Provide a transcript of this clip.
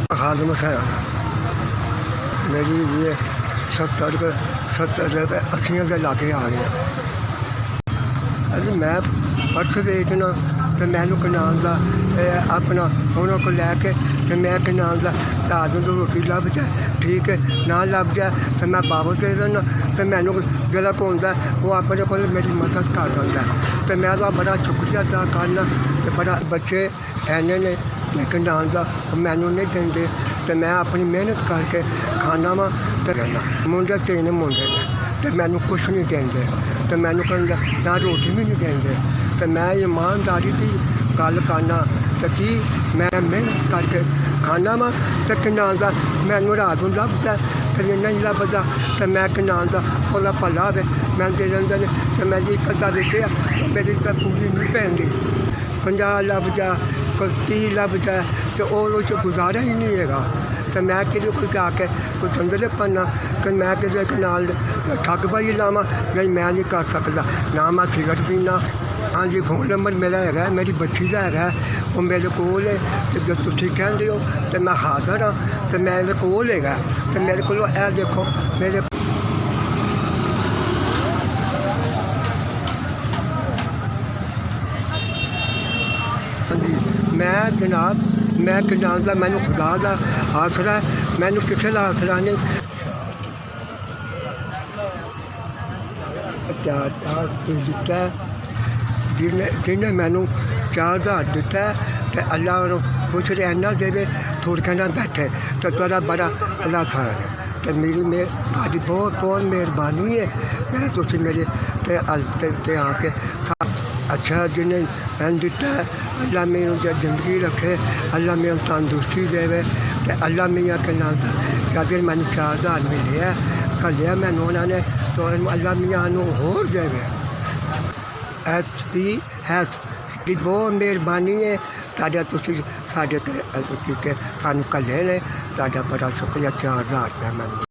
खादम है मेरी ये 70 रुपये 80 के लागे आ गए। अरे मैं पर्स बेचना तो मैनू कनाल का अपना उन्होंने को लैके तो मैं कनाल का रात को रोटी लभ जाए ठीक है, ना लभ जाए तो मैं वापस दे देना। तो मैनू जोड़ा होंदा वो अपने को मेरी मदद कर दिंदा। तो मैं तो बड़ा शुक्रिया अदा करना। तो बड़ा बच्चे ऐने ने कनाल का मैनू नहीं देंगे तो मैं अपनी मेहनत करके खाना वा तो रहना। मुंडे 3 मुंडे ने तो मैनू कुछ नहीं देंगे, तो मैनू कहना ना रोटी भी नहीं देंगे। तो मैं ईमानदारी की गल करना तो कि मैं मेहनत करके खाना वा तो कनाल का मैनू रात को लभदा तो नहीं लभदा तो मैं कनाल का भला भला आवे मैं दे देंगे। तो मैं जी कदा देखे मेरी तो पूरी नहीं पैंदी 50 लभ जा कोई 30 लभ जाए तो वो गुजारा ही नहीं है। तो मैं कि कोई आके कोई चंदले पन्ना कि मैं कि नाल ठगबाजी लावा नहीं, मैं नहीं कर सकता ना मैं सिगरट पीना। हाँ जी फोन नंबर मेरा है, मेरी बच्ची का है, वो मेरे को है। तो जो तुम कहते हो तो मैं हाजिर हाँ। तो मेरे को है तो मेरे को देखो मेरे जी मैं जनाब मैं कनाल का मैनू खुदा का आसरा है, मैनू किसी का आसरा नहीं। 4 दिता जिन्हें मैनू 4000 दिता है तो अल्लाह खुश रहना देवे थोड़ा कहना बैठे तो तेरा बड़ा अल्लाह था। तो मेरी मेरी बहुत बहुत मेहरबानी है मैं तुम मेरे आके अच्छा जिन्हें मैंने दिता है। अल्लाह मेरे जिंदगी रखे, अल्लाह मेरे तंदुरुस्ती देवे। तो अल्लाह मियाँ के नाम अगर मैंने 4000 मिले है कलिया मैंने उन्होंने तो अल्लाह मियाँ होर देवे। ऐसी है बहुत मेहरबानी है ताजा तुसी साढ़े सानू कले ने, बड़ा शुक्रिया। 4000 रुपया मैंने